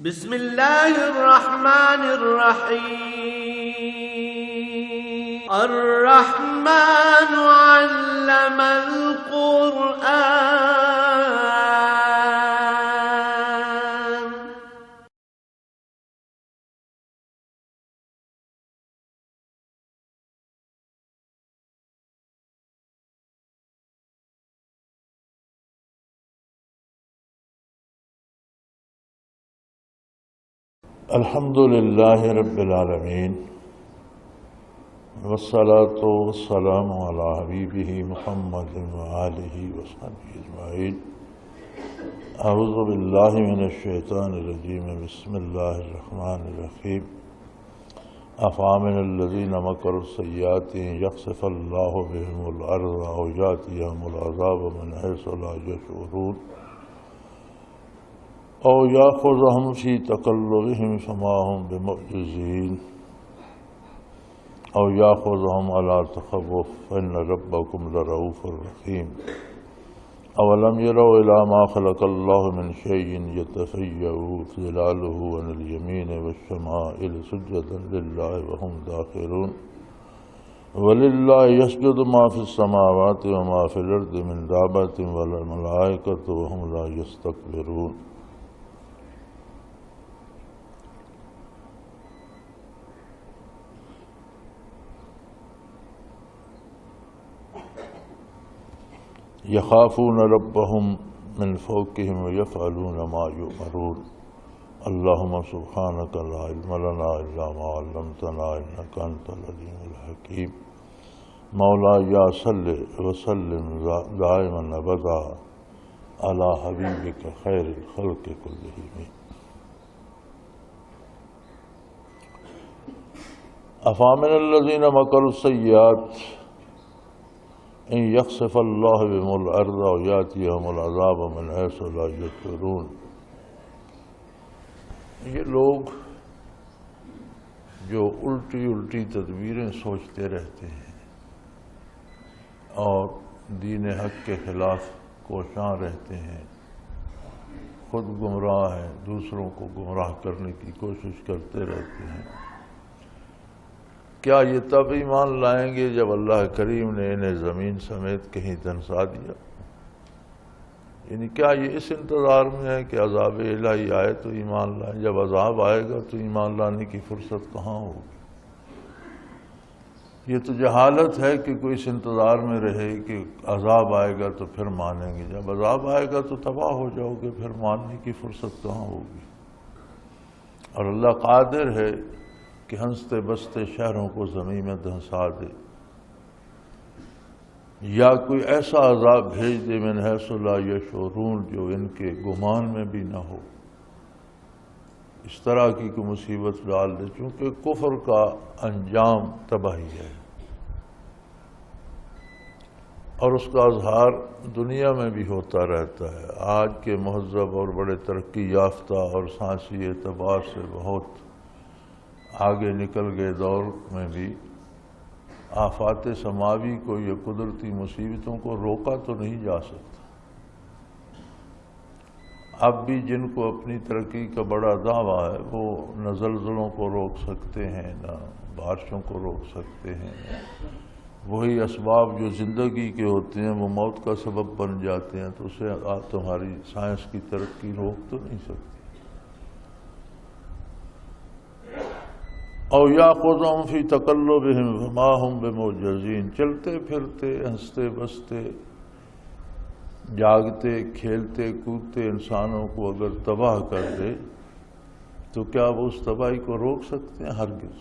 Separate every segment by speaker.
Speaker 1: بسم اللہ الرحمن الرحیم الرحمن علم القرآن
Speaker 2: الحمد للہ رب العالمین والصلاة والسلام علی حبیبہ محمد وآلہ وصحبہ اجمعین۔ اعوذ باللہ من الشیطان الرجیم، بسم اللہ الرحمن الرحیم۔ افامن الذین مکروا السیئات یخسف اللہ بہم الارض او یاتیہم العذاب من حیث لا یشعرون او یاخذہم فی تقلبہم فما ہم بمعجزین او یاخذہم علی تخوف فإن ربکم لرؤوف رحیم۔ اولم یروا الی ما خلق اللہ من شیء یتفیأ ظلالہ عن الیمین والشمائل سجدا للہ وہم داخرون۔ وَلِلَّهِ يَسْجُدُ مَا فِي السَّمَاوَاتِ وَمَا فِي الْأَرْضِ مِن دَابَّةٍ وَالْمَلَائِكَةُ وَهُمْ لَا يَسْتَكْبِرُونَ۔ یخافون ربهم من فوقهم ویفعلون ما یؤمرون۔ اللہم سبحانک لا علم لنا الا ما علمتنا انک انت العلیم الحکیم۔ مولایا صلی وسلم دائما ابدا علی حبیبک خیر الخلق کلہم۔ افامن الذین مکروا السیئات ان یخسف اللہ بہم الارض او یاتیہم العذاب من حیث لا یشعرون۔ یہ لوگ جو الٹی تدبیریں سوچتے رہتے ہیں اور دین حق کے خلاف کوشاں رہتے ہیں، خود گمراہ ہیں، دوسروں کو گمراہ کرنے کی کوشش کرتے رہتے ہیں، کیا یہ تب ایمان لائیں گے جب اللہ کریم نے انہیں زمین سمیت کہیں دھنسا دیا؟ یعنی کیا یہ اس انتظار میں ہے کہ عذاب الہی آئے تو ایمان لائیں؟ جب عذاب آئے گا تو ایمان لانے کی فرصت کہاں ہوگی؟ یہ تو جہالت ہے کہ کوئی اس انتظار میں رہے کہ عذاب آئے گا تو پھر مانیں گے، جب عذاب آئے گا تو تباہ ہو جاؤ گے، پھر ماننے کی فرصت کہاں ہوگی؟ اور اللہ قادر ہے کہ ہنستے بستے شہروں کو زمین میں دھنسا دے، یا کوئی ایسا عذاب بھیج دے من حیث لا یشعرون جو ان کے گمان میں بھی نہ ہو، اس طرح کی کوئی مصیبت ڈال دے، چونکہ کفر کا انجام تباہی ہے اور اس کا اظہار دنیا میں بھی ہوتا رہتا ہے۔ آج کے مہذب اور بڑے ترقی یافتہ اور سائنسی اعتبار سے بہت آگے نکل گئے دور میں بھی آفات سماوی کو، یہ قدرتی مصیبتوں کو روکا تو نہیں جا سکتا۔ اب بھی جن کو اپنی ترقی کا بڑا دعویٰ ہے وہ نہ زلزلوں کو روک سکتے ہیں، نہ بارشوں کو روک سکتے ہیں، وہی اسباب جو زندگی کے ہوتے ہیں وہ موت کا سبب بن جاتے ہیں، تو اسے تمہاری سائنس کی ترقی روک تو نہیں سکتی۔ او یاخذہم فی تقلبہم فما ہم بمعجزین، چلتے پھرتے ہنستے بستے جاگتے کھیلتے کودتے انسانوں کو اگر تباہ کر دے تو کیا وہ اس تباہی کو روک سکتے ہیں؟ ہرگز۔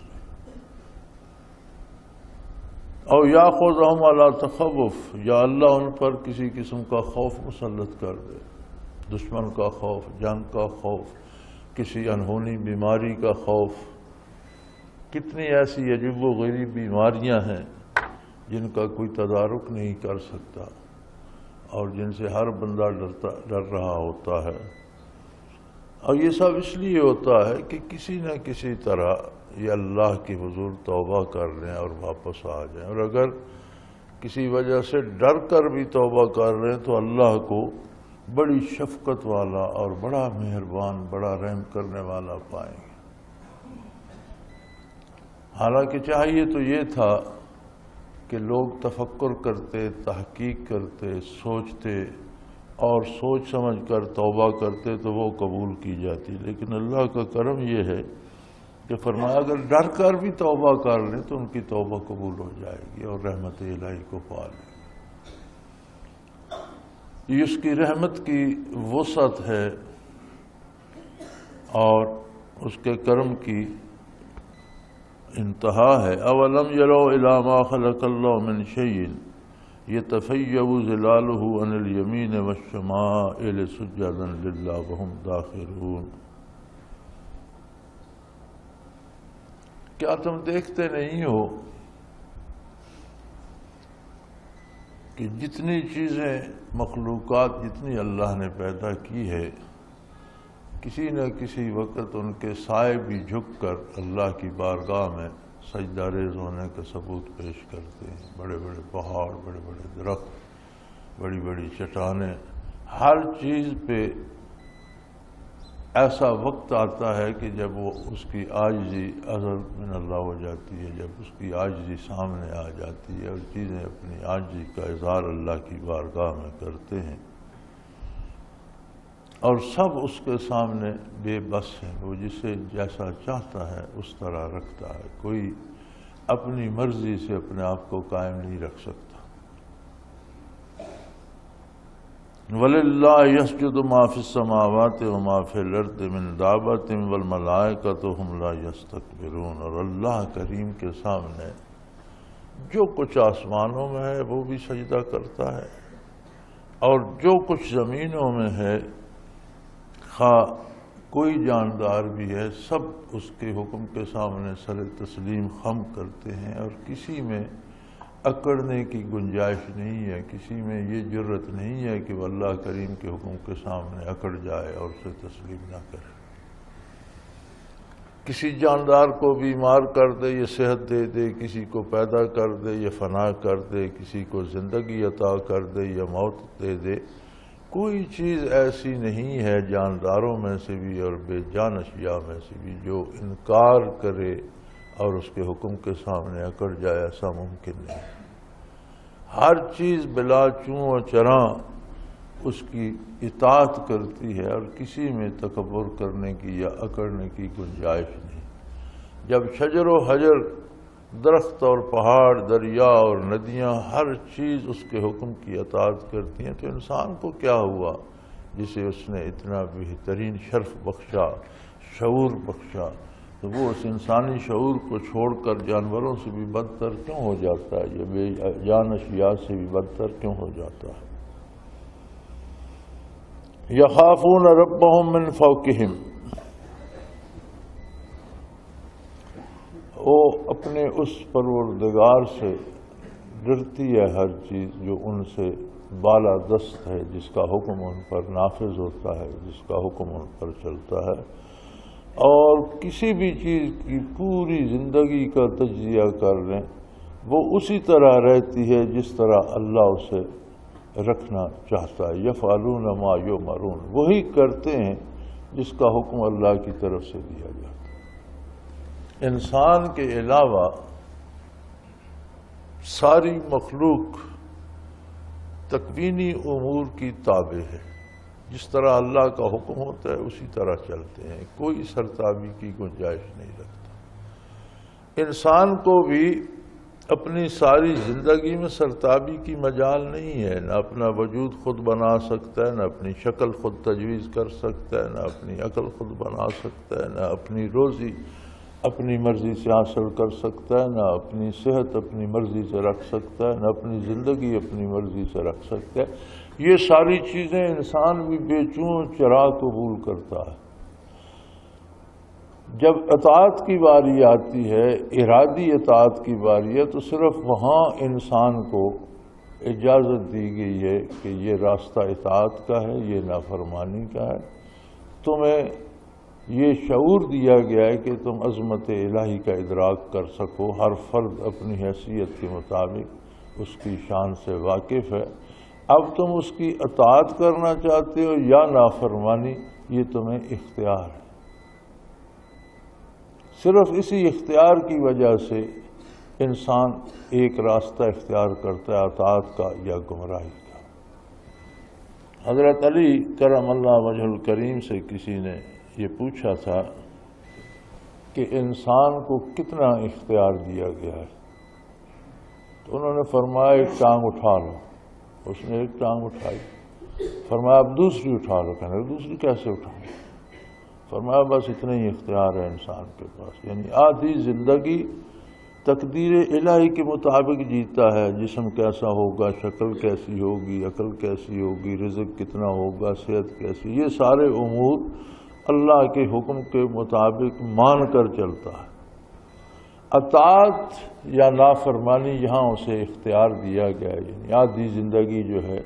Speaker 2: او یاخذہم علی تخوف، یا اللہ ان پر کسی قسم کا خوف مسلط کر دے، دشمن کا خوف، جنگ کا خوف، کسی انہونی بیماری کا خوف۔ کتنی ایسی عجیب و غریب بیماریاں ہیں جن کا کوئی تدارک نہیں کر سکتا اور جن سے ہر بندہ ڈر رہا ہوتا ہے، اور یہ سب اس لیے ہوتا ہے کہ کسی نہ کسی طرح یہ اللہ کے حضور توبہ کر لیں اور واپس آ جائیں، اور اگر کسی وجہ سے ڈر کر بھی توبہ کر رہے ہیں تو اللہ کو بڑی شفقت والا اور بڑا مہربان، بڑا رحم کرنے والا پائیں گے۔ حالانکہ چاہیے تو یہ تھا کہ لوگ تفکر کرتے، تحقیق کرتے، سوچتے اور سوچ سمجھ کر توبہ کرتے تو وہ قبول کی جاتی، لیکن اللہ کا کرم یہ ہے کہ فرمایا اگر ڈر کر بھی توبہ کر لیں تو ان کی توبہ قبول ہو جائے گی اور رحمت الہی کو پا لیں۔ یہ اس کی رحمت کی وسعت ہے اور اس کے کرم کی انتہا ہے۔ اولم یروا الی ما خلق اللہ من شیء یتفیأ ظلالہ عن الیمین والشمائل سجدا للہ وہم داخرون۔ کیا تم دیکھتے نہیں ہو کہ جتنی چیزیں مخلوقات جتنی اللہ نے پیدا کی ہے، کسی نہ کسی وقت ان کے سائے بھی جھک کر اللہ کی بارگاہ میں سجدہ ریز ہونے کا ثبوت پیش کرتے ہیں۔ بڑے بڑے پہاڑ، بڑے بڑے درخت، بڑی بڑی چٹانیں، ہر چیز پہ ایسا وقت آتا ہے کہ جب وہ اس کی عاجزی عذر من اللہ ہو جاتی ہے، جب اس کی عاجزی سامنے آ جاتی ہے اور چیزیں اپنی عاجزی کا اظہار اللہ کی بارگاہ میں کرتے ہیں، اور سب اس کے سامنے بے بس ہیں۔ وہ جسے جیسا چاہتا ہے اس طرح رکھتا ہے، کوئی اپنی مرضی سے اپنے آپ کو قائم نہیں رکھ سکتا۔ وَلِلَّهِ يَسْجُدُ مَا فِي السَّمَاوَاتِ وَمَا فِي الْأَرْضِ مِن دَابَّةٍ وَالْمَلَائِكَةُ هُمْ لَا يَسْتَكْبِرُونَ۔ اور اللہ کریم کے سامنے جو کچھ آسمانوں میں ہے وہ بھی سجدہ کرتا ہے، اور جو کچھ زمینوں میں ہے، خواہ کوئی جاندار بھی ہے، سب اس کے حکم کے سامنے سر تسلیم خم کرتے ہیں، اور کسی میں اکڑنے کی گنجائش نہیں ہے، کسی میں یہ جرت نہیں ہے کہ وہ اللہ کریم کے حکم کے سامنے اکڑ جائے اور اسے تسلیم نہ کرے۔ کسی جاندار کو بیمار کر دے، یہ صحت دے دے، کسی کو پیدا کر دے، یہ فنا کر دے، کسی کو زندگی عطا کر دے یا موت دے دے، کوئی چیز ایسی نہیں ہے جانداروں میں سے بھی اور بے جان اشیاء میں سے بھی جو انکار کرے اور اس کے حکم کے سامنے اکڑ جائے، ایسا ممکن نہیں۔ ہر چیز بلا چوں و چراں اس کی اطاعت کرتی ہے اور کسی میں تکبر کرنے کی یا اکڑنے کی گنجائش نہیں۔ جب شجر و حجر، درخت اور پہاڑ، دریا اور ندیاں، ہر چیز اس کے حکم کی اطاعت کرتی ہیں، تو انسان کو کیا ہوا جسے اس نے اتنا بہترین شرف بخشا، شعور بخشا، تو وہ اس انسانی شعور کو چھوڑ کر جانوروں سے بھی بدتر کیوں ہو جاتا ہے، یہ بے جان اشیاء سے بھی بدتر کیوں ہو جاتا ہے؟ یخافون ربهم من فوقہم، وہ اپنے اس پروردگار سے ڈرتی ہے ہر چیز جو ان سے بالا دست ہے، جس کا حکم ان پر نافذ ہوتا ہے، جس کا حکم ان پر چلتا ہے، اور کسی بھی چیز کی پوری زندگی کا تجزیہ کر لیں وہ اسی طرح رہتی ہے جس طرح اللہ اسے رکھنا چاہتا ہے۔ یفعلون ما یؤمرون، وہی کرتے ہیں جس کا حکم اللہ کی طرف سے دیا جاتا ہے۔ انسان کے علاوہ ساری مخلوق تکوینی امور کی تابع ہے، جس طرح اللہ کا حکم ہوتا ہے اسی طرح چلتے ہیں، کوئی سرتابی کی گنجائش نہیں رکھتا۔ انسان کو بھی اپنی ساری زندگی میں سرتابی کی مجال نہیں ہے، نہ اپنا وجود خود بنا سکتا ہے، نہ اپنی شکل خود تجویز کر سکتا ہے، نہ اپنی عقل خود بنا سکتا ہے، نہ اپنی روزی اپنی مرضی سے حاصل کر سکتا ہے، نہ اپنی صحت اپنی مرضی سے رکھ سکتا ہے، نہ اپنی زندگی اپنی مرضی سے رکھ سکتا ہے۔ یہ ساری چیزیں انسان بھی بے چون چرا قبول کرتا ہے۔ جب اطاعت کی باری آتی ہے، ارادی اطاعت کی باری ہے، تو صرف وہاں انسان کو اجازت دی گئی ہے کہ یہ راستہ اطاعت کا ہے، یہ نافرمانی کا ہے۔ تمہیں یہ شعور دیا گیا ہے کہ تم عظمت الہی کا ادراک کر سکو، ہر فرد اپنی حیثیت کے مطابق اس کی شان سے واقف ہے۔ اب تم اس کی اطاعت کرنا چاہتے ہو یا نافرمانی، یہ تمہیں اختیار ہے۔ صرف اسی اختیار کی وجہ سے انسان ایک راستہ اختیار کرتا ہے، اطاعت کا یا گمراہی کا۔ حضرت علی کرم اللہ وجہ الکریم سے کسی نے یہ پوچھا تھا کہ انسان کو کتنا اختیار دیا گیا ہے، تو انہوں نے فرمایا ایک ٹانگ اٹھا لو۔ اس نے ایک ٹانگ اٹھائی، فرمایا اب دوسری اٹھا لو۔ کہنے دوسری کیسے اٹھاؤں؟ فرمایا بس اتنا ہی اختیار ہے انسان کے پاس، یعنی آدھی زندگی تقدیر الہی کے مطابق جیتا ہے۔ جسم کیسا ہوگا، شکل کیسی ہوگی، عقل کیسی ہوگی، رزق کتنا ہوگا، صحت کیسی، یہ سارے امور اللہ کے حکم کے مطابق مان کر چلتا ہے۔ اطاعت یا نافرمانی یہاں اسے اختیار دیا گیا ہے، یعنی آدھی زندگی جو ہے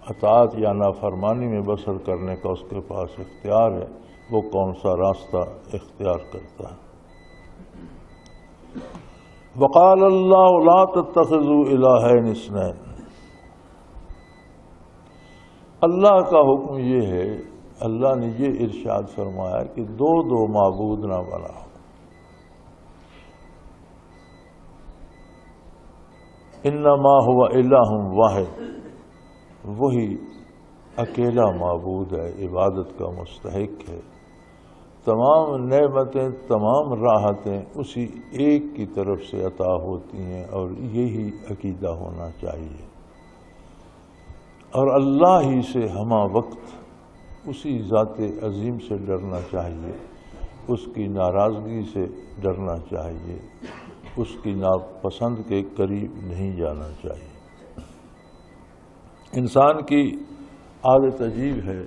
Speaker 2: اطاعت یا نافرمانی میں بسر کرنے کا اس کے پاس اختیار ہے، وہ کون سا راستہ اختیار کرتا ہے۔ وقال اللہ لا تتخذوا الہین اثنین، اللہ کا حکم یہ ہے، اللہ نے یہ ارشاد فرمایا کہ دو معبود نہ بناؤ۔ انما هو الہ واحد، وہی اکیلا معبود ہے، عبادت کا مستحق ہے۔ تمام نعمتیں، تمام راحتیں اسی ایک کی طرف سے عطا ہوتی ہیں، اور یہی عقیدہ ہونا چاہیے، اور اللہ ہی سے ہمہ وقت اسی ذات عظیم سے ڈرنا چاہیے، اس کی ناراضگی سے ڈرنا چاہیے، اس کی ناپسند کے قریب نہیں جانا چاہیے۔ انسان کی عادت عجیب ہے،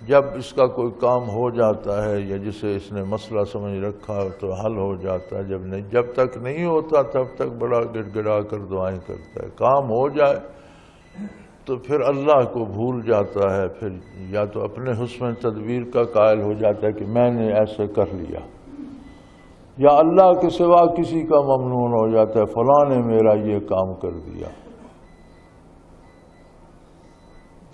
Speaker 2: جب اس کا کوئی کام ہو جاتا ہے یا جسے اس نے مسئلہ سمجھ رکھا تو حل ہو جاتا ہے، جب تک نہیں ہوتا تب تک بڑا گڑ گڑا کر دعائیں کرتا ہے، کام ہو جائے تو پھر اللہ کو بھول جاتا ہے، پھر یا تو اپنے حسن تدبیر کا قائل ہو جاتا ہے کہ میں نے ایسے کر لیا، یا اللہ کے سوا کسی کا ممنون ہو جاتا ہے، فلاں نے میرا یہ کام کر دیا۔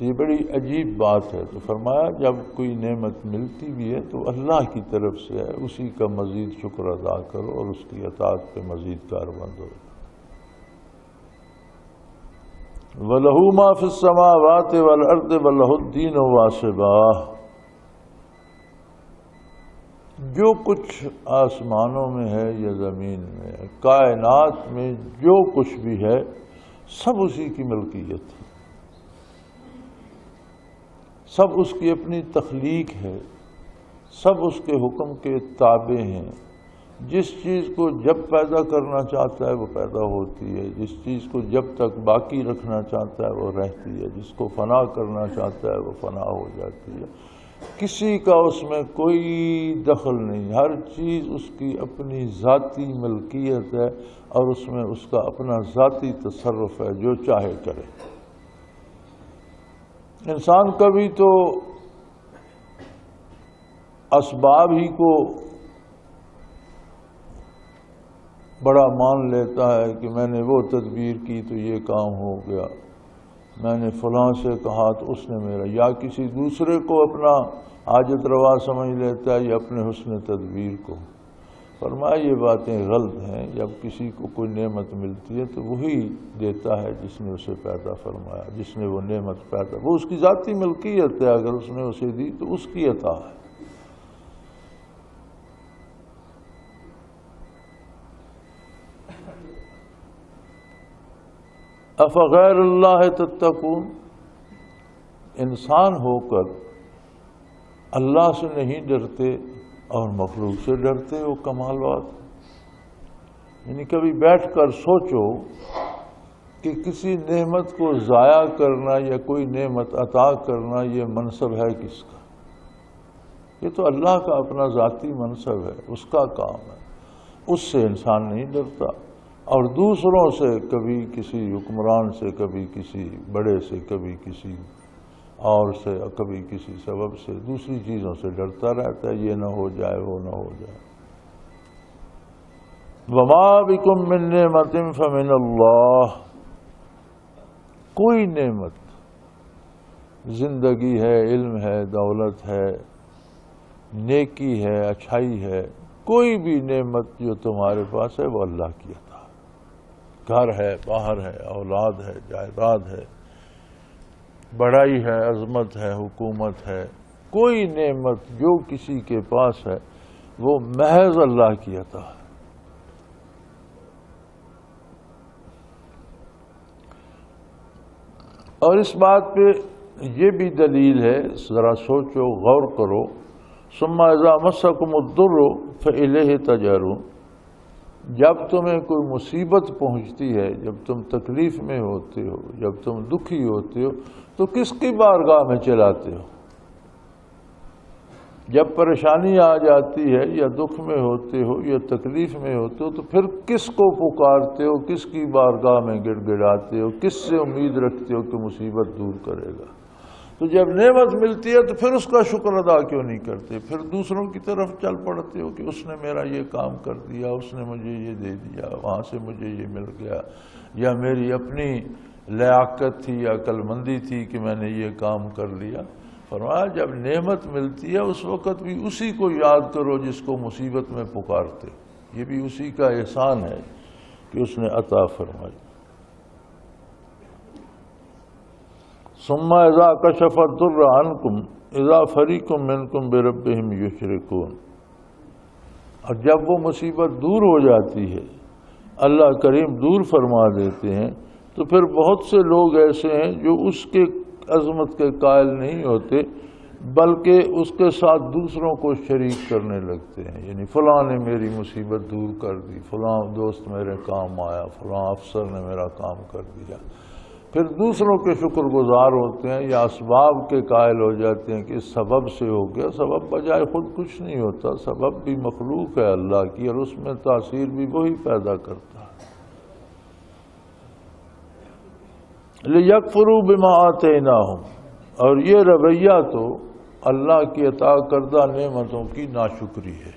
Speaker 2: یہ بڑی عجیب بات ہے۔ تو فرمایا جب کوئی نعمت ملتی بھی ہے تو اللہ کی طرف سے ہے، اسی کا مزید شکر ادا کرو اور اس کی اطاعت پہ مزید کاربند ہو۔ وَلَهُ مَا فِي السَّمَاوَاتِ وَالْأَرْضِ وَلَهُ الدِّينُ وَاسِبَاهُ، جو کچھ آسمانوں میں ہے یا زمین میں، کائنات میں جو کچھ بھی ہے سب اسی کی ملکیت ہے، سب اس کی اپنی تخلیق ہے، سب اس کے حکم کے تابع ہیں۔ جس چیز کو جب پیدا کرنا چاہتا ہے وہ پیدا ہوتی ہے، جس چیز کو جب تک باقی رکھنا چاہتا ہے وہ رہتی ہے، جس کو فنا کرنا چاہتا ہے وہ فنا ہو جاتی ہے۔ کسی کا اس میں کوئی دخل نہیں، ہر چیز اس کی اپنی ذاتی ملکیت ہے، اور اس میں اس کا اپنا ذاتی تصرف ہے، جو چاہے کرے۔ انسان کبھی تو اسباب ہی کو بڑا مان لیتا ہے کہ میں نے وہ تدبیر کی تو یہ کام ہو گیا، میں نے فلاں سے کہا تو اس نے میرا، یا کسی دوسرے کو اپنا حاجت روا سمجھ لیتا ہے یا اپنے حسن تدبیر کو۔ فرمایا یہ باتیں غلط ہیں۔ جب کسی کو کوئی نعمت ملتی ہے تو وہی دیتا ہے جس نے اسے پیدا فرمایا، جس نے وہ نعمت پیدا، وہ اس کی ذاتی ملکیت ہے، اگر اس نے اسے دی تو اس کی عطا ہے۔ افغیر اللہ تتقون، انسان ہو کر اللہ سے نہیں ڈرتے اور مخلوق سے ڈرتے ہو، کمال بات۔ یعنی کبھی بیٹھ کر سوچو کہ کسی نعمت کو ضائع کرنا یا کوئی نعمت عطا کرنا یہ منصب ہے کس کا؟ یہ تو اللہ کا اپنا ذاتی منصب ہے، اس کا کام ہے، اس سے انسان نہیں ڈرتا۔ اور دوسروں سے، کبھی کسی حکمران سے، کبھی کسی بڑے سے، کبھی کسی اور سے، کبھی کسی سبب سے، دوسری چیزوں سے ڈرتا رہتا ہے، یہ نہ ہو جائے، وہ نہ ہو جائے۔ وَمَا بِكُم مِّن نِّعْمَةٍ فَمِنَ اللَّهِ، کوئی نعمت، زندگی ہے، علم ہے، دولت ہے، نیکی ہے، اچھائی ہے، کوئی بھی نعمت جو تمہارے پاس ہے وہ اللہ کی عطا ہے۔ گھر ہے، باہر ہے، اولاد ہے، جائیداد ہے، بڑائی ہے، عظمت ہے، حکومت ہے، کوئی نعمت جو کسی کے پاس ہے وہ محض اللہ کی عطا ہے۔ اور اس بات پہ یہ بھی دلیل ہے، ذرا سوچو، غور کرو، ثم اذا مسکم الضر فالیہ تجارون، جب تمہیں کوئی مصیبت پہنچتی ہے، جب تم تکلیف میں ہوتے ہو، جب تم دکھی ہوتے ہو تو کس کی بارگاہ میں چلاتے ہو؟ جب پریشانی آ جاتی ہے یا دکھ میں ہوتے ہو یا تکلیف میں ہوتے ہو تو پھر کس کو پکارتے ہو، کس کی بارگاہ میں گڑ گڑاتے ہو، کس سے امید رکھتے ہو کہ مصیبت دور کرے گا؟ تو جب نعمت ملتی ہے تو پھر اس کا شکر ادا کیوں نہیں کرتے؟ پھر دوسروں کی طرف چل پڑتے ہو کہ اس نے میرا یہ کام کر دیا، اس نے مجھے یہ دے دیا، وہاں سے مجھے یہ مل گیا، یا میری اپنی لیاقت تھی یا عقل مندی تھی کہ میں نے یہ کام کر لیا۔ فرمایا جب نعمت ملتی ہے اس وقت بھی اسی کو یاد کرو جس کو مصیبت میں پکارتے، یہ بھی اسی کا احسان ہے کہ اس نے عطا فرمائی۔ ثم اذا کشف الضر عنکم اذا فریق منکم بربہم یشرکون، اور جب وہ مصیبت دور ہو جاتی ہے، اللہ کریم دور فرما دیتے ہیں، تو پھر بہت سے لوگ ایسے ہیں جو اس کے عظمت کے قائل نہیں ہوتے بلکہ اس کے ساتھ دوسروں کو شریک کرنے لگتے ہیں، یعنی فلاں نے میری مصیبت دور کر دی، فلاں دوست میرے کام آیا، فلاں افسر نے میرا کام کر دیا، پھر دوسروں کے شکر گزار ہوتے ہیں یا اسباب کے قائل ہو جاتے ہیں کہ اس سبب سے ہو گیا۔ سبب بجائے خود کچھ نہیں ہوتا، سبب بھی مخلوق ہے اللہ کی اور اس میں تاثیر بھی وہی پیدا کرتا ہے۔ لِيَكْفُرُوا بِمَا آتَيْنَاهُمْ، اور یہ رویہ تو اللہ کی عطا کردہ نعمتوں کی ناشکری ہے،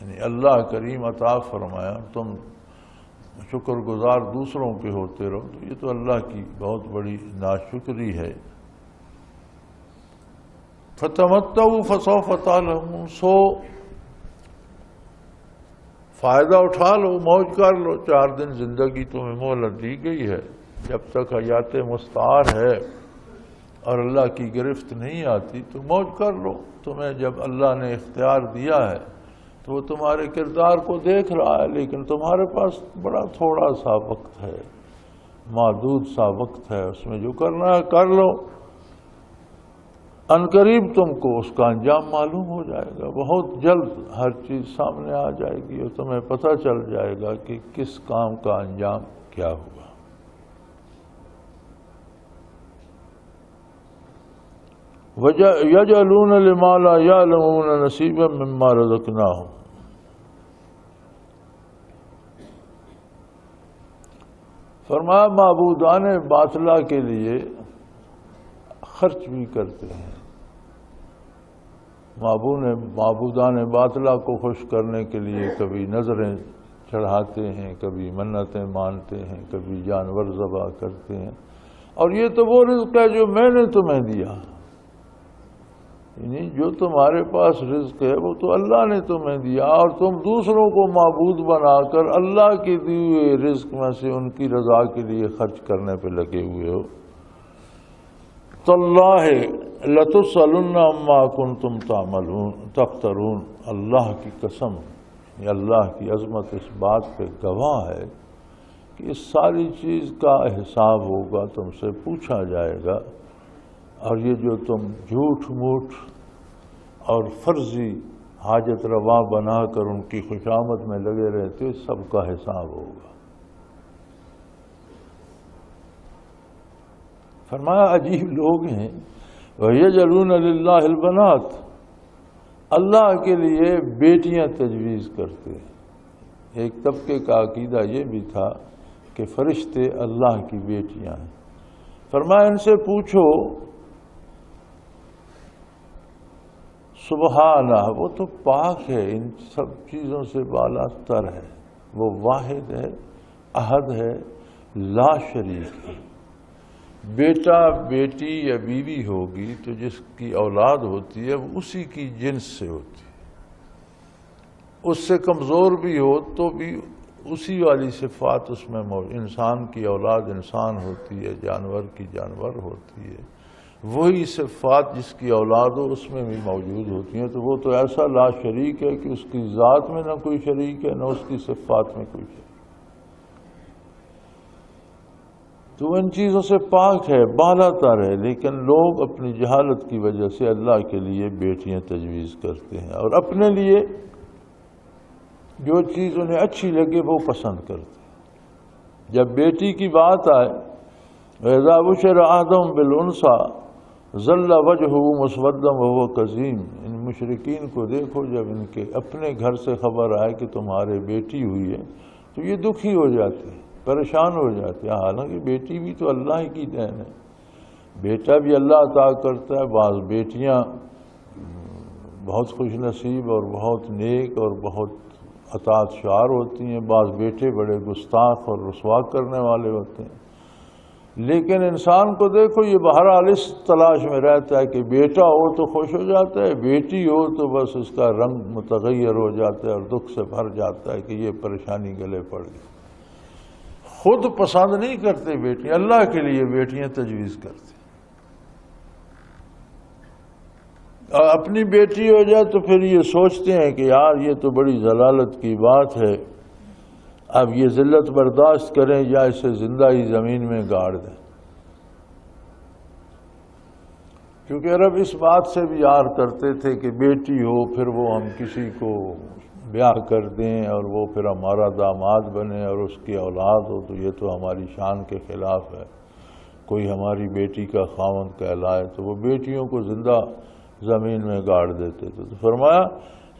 Speaker 2: یعنی اللہ کریم عطا فرمایا تم شکر گزار دوسروں کے ہوتے رہو، تو یہ تو اللہ کی بہت بڑی ناشکری ہے۔ فَتَمَتَّعُوا فَسَوْفَ تَعْلَمُونَ، سو فائدہ اٹھا لو، موج کر لو، 4 دن زندگی تمہیں مہلت دی گئی ہے، جب تک حیات مستعار ہے اور اللہ کی گرفت نہیں آتی تو موج کر لو۔ تمہیں جب اللہ نے اختیار دیا ہے تو وہ تمہارے کردار کو دیکھ رہا ہے، لیکن تمہارے پاس بڑا تھوڑا سا وقت ہے، محدود سا وقت ہے، اس میں جو کرنا ہے کر لو، عنقریب تم کو اس کا انجام معلوم ہو جائے گا، بہت جلد ہر چیز سامنے آ جائے گی اور تمہیں پتہ چل جائے گا کہ کس کام کا انجام کیا ہوا۔ یجعلون لما لا یعلمون نصیبا مما رزقناہم، فرمایا معبودان باطلہ کے لیے خرچ بھی کرتے ہیں، معبودان باطلہ کو خوش کرنے کے لیے کبھی نظریں چڑھاتے ہیں، کبھی منتیں مانتے ہیں، کبھی جانور ذبح کرتے ہیں، اور یہ تو وہ رزق ہے جو میں نے تمہیں دیا، یعنی جو تمہارے پاس رزق ہے وہ تو اللہ نے تمہیں دیا، اور تم دوسروں کو معبود بنا کر اللہ کے دیے ہوئے رزق میں سے ان کی رضا کے لیے خرچ کرنے پہ لگے ہوئے ہو۔ تاللہ لتسألن عما کنتم تفترون، اللہ کی قسم، یہ اللہ کی عظمت اس بات پہ گواہ ہے کہ اس ساری چیز کا حساب ہوگا، تم سے پوچھا جائے گا، اور یہ جو تم جھوٹ موٹ اور فرضی حاجت روا بنا کر ان کی خوشامد میں لگے رہتے ہو، سب کا حساب ہوگا۔ فرمایا عجیب لوگ ہیں، وَيَجْعَلُونَ لِلَّهِ الْبَنَاتِ، اللہ کے لیے بیٹیاں تجویز کرتے ہیں۔ ایک طبقے کا عقیدہ یہ بھی تھا کہ فرشتے اللہ کی بیٹیاں ہیں۔ فرمایا ان سے پوچھو، سبحانہ، وہ تو پاک ہے، ان سب چیزوں سے بالا تر ہے، وہ واحد ہے، احد ہے، لا شریک ہے، بیٹا بیٹی یا بیوی ہوگی تو جس کی اولاد ہوتی ہے وہ اسی کی جنس سے ہوتی ہے، اس سے کمزور بھی ہو تو بھی اسی والی صفات اس میں انسان کی اولاد انسان ہوتی ہے، جانور کی جانور ہوتی ہے، وہی صفات جس کی اولاد ہو اس میں بھی موجود ہوتی ہیں۔ تو وہ تو ایسا لا شریک ہے کہ اس کی ذات میں نہ کوئی شریک ہے نہ اس کی صفات میں کوئی شریک، تو ان چیزوں سے پاک ہے، بالا تر ہے۔ لیکن لوگ اپنی جہالت کی وجہ سے اللہ کے لیے بیٹیاں تجویز کرتے ہیں اور اپنے لیے جو چیز انہیں اچھی لگے وہ پسند کرتے ہیں۔ جب بیٹی کی بات آئے وَإِذَا بُشِرَ أَحَدُهُم بِالْأُنثىٰ ظَلَّ وَجْهُهُ مُسْوَدًّا وَهُوَ كَظِيمٌ، ان مشرکین کو دیکھو جب ان کے اپنے گھر سے خبر آئے کہ تمہارے بیٹی ہوئی ہے تو یہ دکھی ہو جاتے ہیں، پریشان ہو جاتے ہیں، حالانکہ بیٹی بھی تو اللہ کی دین ہے، بیٹا بھی اللہ عطا کرتا ہے۔ بعض بیٹیاں بہت خوش نصیب اور بہت نیک اور بہت اطاعت شعار ہوتی ہیں، بعض بیٹے بڑے گستاخ اور رسوا کرنے والے ہوتے ہیں۔ لیکن انسان کو دیکھو یہ بہرحال اس تلاش میں رہتا ہے کہ بیٹا ہو تو خوش ہو جاتا ہے، بیٹی ہو تو بس اس کا رنگ متغیر ہو جاتا ہے اور دکھ سے بھر جاتا ہے کہ یہ پریشانی گلے پڑ گئی۔ خود پسند نہیں کرتے بیٹیاں، اللہ کے لیے بیٹیاں تجویز کرتے، اور اپنی بیٹی ہو جائے تو پھر یہ سوچتے ہیں کہ یار یہ تو بڑی ضلالت کی بات ہے، اب یہ ذلت برداشت کریں یا اسے زندہ ہی زمین میں گاڑ دیں۔ کیونکہ عرب اس بات سے بھی یار کرتے تھے کہ بیٹی ہو پھر وہ ہم کسی کو بیاہ کر دیں اور وہ پھر ہمارا داماد بنے اور اس کی اولاد ہو تو یہ تو ہماری شان کے خلاف ہے، کوئی ہماری بیٹی کا خاوند کہلائے تو وہ بیٹیوں کو زندہ زمین میں گاڑ دیتے تھے۔ تو فرمایا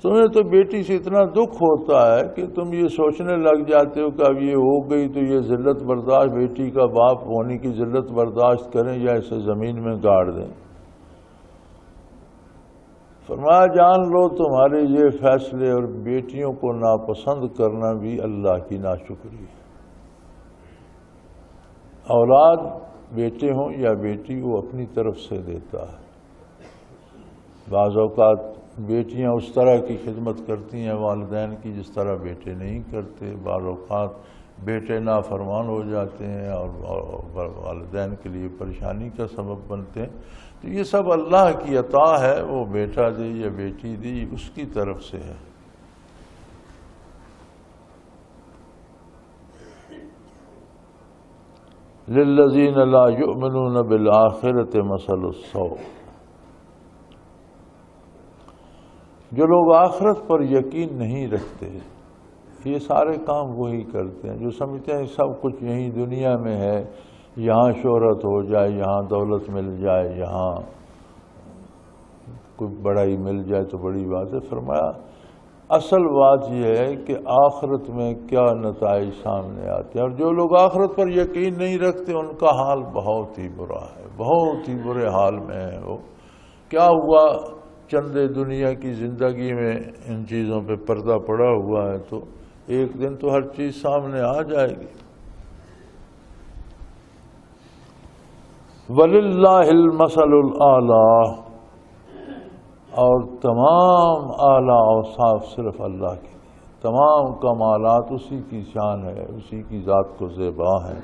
Speaker 2: تمہیں تو بیٹی سے اتنا دکھ ہوتا ہے کہ تم یہ سوچنے لگ جاتے ہو کہ اب یہ ہو گئی تو یہ ذلت برداشت، بیٹی کا باپ ہونے کی ذلت برداشت کریں یا اسے زمین میں گاڑ دیں۔ فرمایا جان لو تمہارے یہ فیصلے اور بیٹیوں کو ناپسند کرنا بھی اللہ کی ناشکری ہے۔ اولاد بیٹے ہوں یا بیٹی وہ اپنی طرف سے دیتا ہے۔ بعض اوقات بیٹیاں اس طرح کی خدمت کرتی ہیں والدین کی جس طرح بیٹے نہیں کرتے، بعض اوقات بیٹے نافرمان ہو جاتے ہیں اور والدین کے لیے پریشانی کا سبب بنتے ہیں۔ تو یہ سب اللہ کی عطا ہے، وہ بیٹا دی یا بیٹی دی اس کی طرف سے ہے۔ لِلَّذِينَ لَا يُؤْمِنُونَ بِالْآخِرَةِ مَثَلُ السَّوْءِ، جو لوگ آخرت پر یقین نہیں رکھتے یہ سارے کام وہی کرتے ہیں جو سمجھتے ہیں سب کچھ یہیں دنیا میں ہے، یہاں شہرت ہو جائے، یہاں دولت مل جائے، یہاں کوئی بڑائی مل جائے تو بڑی بات ہے۔ فرمایا اصل بات یہ ہے کہ آخرت میں کیا نتائج سامنے آتے ہیں، اور جو لوگ آخرت پر یقین نہیں رکھتے ان کا حال بہت ہی برا ہے، بہت ہی برے حال میں ہے۔ وہ کیا ہوا چند دنیا کی زندگی میں ان چیزوں پہ پردہ پڑا ہوا ہے تو ایک دن تو ہر چیز سامنے آ جائے گی۔ وَلِلَّهِ الْمَثَلُ الْأَعْلَىٰ، اور تمام اعلیٰ اوصاف صرف اللہ کے لیے، تمام کمالات اسی کی شان ہے، اسی کی ذات کو زیبا ہے۔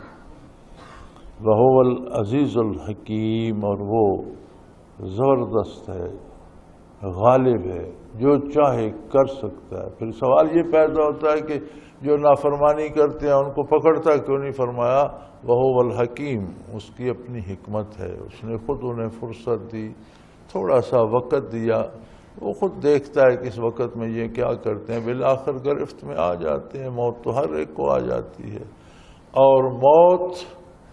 Speaker 2: وَهُوَ الْعَزِيزُ الْحَكِيمُ، اور وہ زبردست ہے، غالب ہے، جو چاہے کر سکتا ہے۔ پھر سوال یہ پیدا ہوتا ہے کہ جو نافرمانی کرتے ہیں ان کو پکڑتا کیوں نہیں؟ فرمایا وَهُوَ الْحَكِيمُ، اس کی اپنی حکمت ہے، اس نے خود انہیں فرصت دی، تھوڑا سا وقت دیا، وہ خود دیکھتا ہے کہ اس وقت میں یہ کیا کرتے ہیں، بالآخر گرفت میں آ جاتے ہیں۔ موت تو ہر ایک کو آ جاتی ہے، اور موت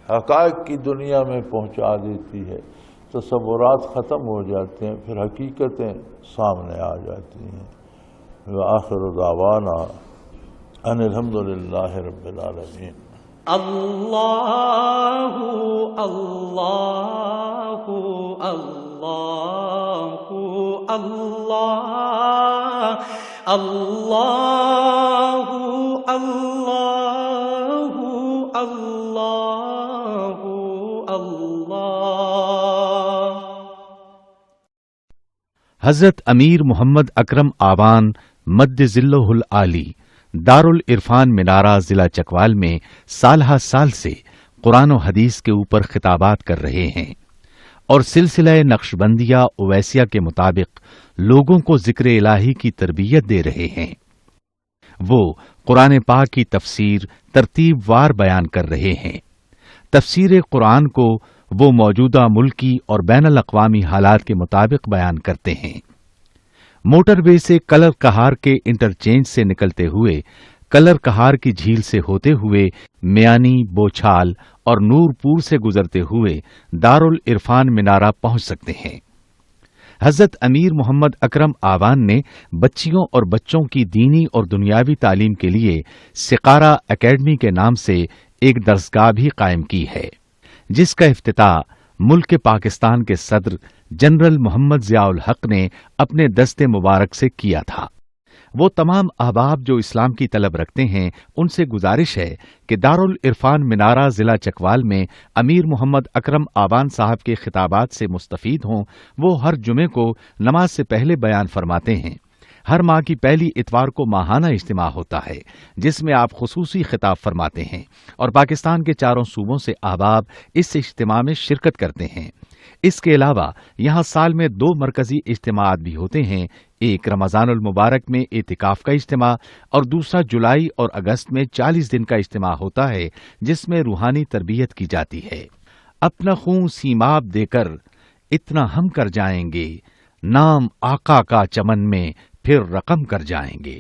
Speaker 2: حقائق کی دنیا میں پہنچا دیتی ہے، تصورات ختم ہو جاتے ہیں، پھر حقیقتیں سامنے آ جاتی ہیں۔ وآخر دعوانا ان الحمد للہ رب العالمین۔
Speaker 1: اللہ اللہ اللہ اللہ اللہ اللہ اللہ اللہ
Speaker 3: حضرت امیر محمد اکرم آوان مد ذلہ العالی دارالعرفان منارہ ضلع چکوال میں سالہ سال سے قرآن و حدیث کے اوپر خطابات کر رہے ہیں اور سلسلہ نقشبندیہ اویسیہ کے مطابق لوگوں کو ذکر الہی کی تربیت دے رہے ہیں۔ وہ قرآن پاک کی تفسیر ترتیب وار بیان کر رہے ہیں۔ تفسیر قرآن کو وہ موجودہ ملکی اور بین الاقوامی حالات کے مطابق بیان کرتے ہیں۔ موٹر وے سے کلر کہار کے انٹرچینج سے نکلتے ہوئے کلر کہار کی جھیل سے ہوتے ہوئے میانی، بوچھال اور نور پور سے گزرتے ہوئے دارالعرفان منارہ پہنچ سکتے ہیں۔ حضرت امیر محمد اکرم آوان نے بچیوں اور بچوں کی دینی اور دنیاوی تعلیم کے لیے سقارہ اکیڈمی کے نام سے ایک درسگاہ بھی قائم کی ہے، جس کا افتتاح ملک پاکستان کے صدر جنرل محمد ضیاء الحق نے اپنے دست مبارک سے کیا تھا۔ وہ تمام احباب جو اسلام کی طلب رکھتے ہیں ان سے گزارش ہے کہ دارالعرفان منارہ ضلع چکوال میں امیر محمد اکرم آوان صاحب کے خطابات سے مستفید ہوں۔ وہ ہر جمعے کو نماز سے پہلے بیان فرماتے ہیں۔ ہر ماہ کی پہلی اتوار کو ماہانہ اجتماع ہوتا ہے جس میں آپ خصوصی خطاب فرماتے ہیں اور پاکستان کے چاروں صوبوں سے احباب اس اجتماع میں شرکت کرتے ہیں۔ اس کے علاوہ یہاں سال میں 2 مرکزی اجتماعات بھی ہوتے ہیں، ایک رمضان المبارک میں اعتکاف کا اجتماع اور دوسرا جولائی اور اگست میں 40 دن کا اجتماع ہوتا ہے جس میں روحانی تربیت کی جاتی ہے۔ اپنا خون سیماب دے کر اتنا ہم کر جائیں گے، نام آقا کا چمن میں پھر رقم کر جائیں گے۔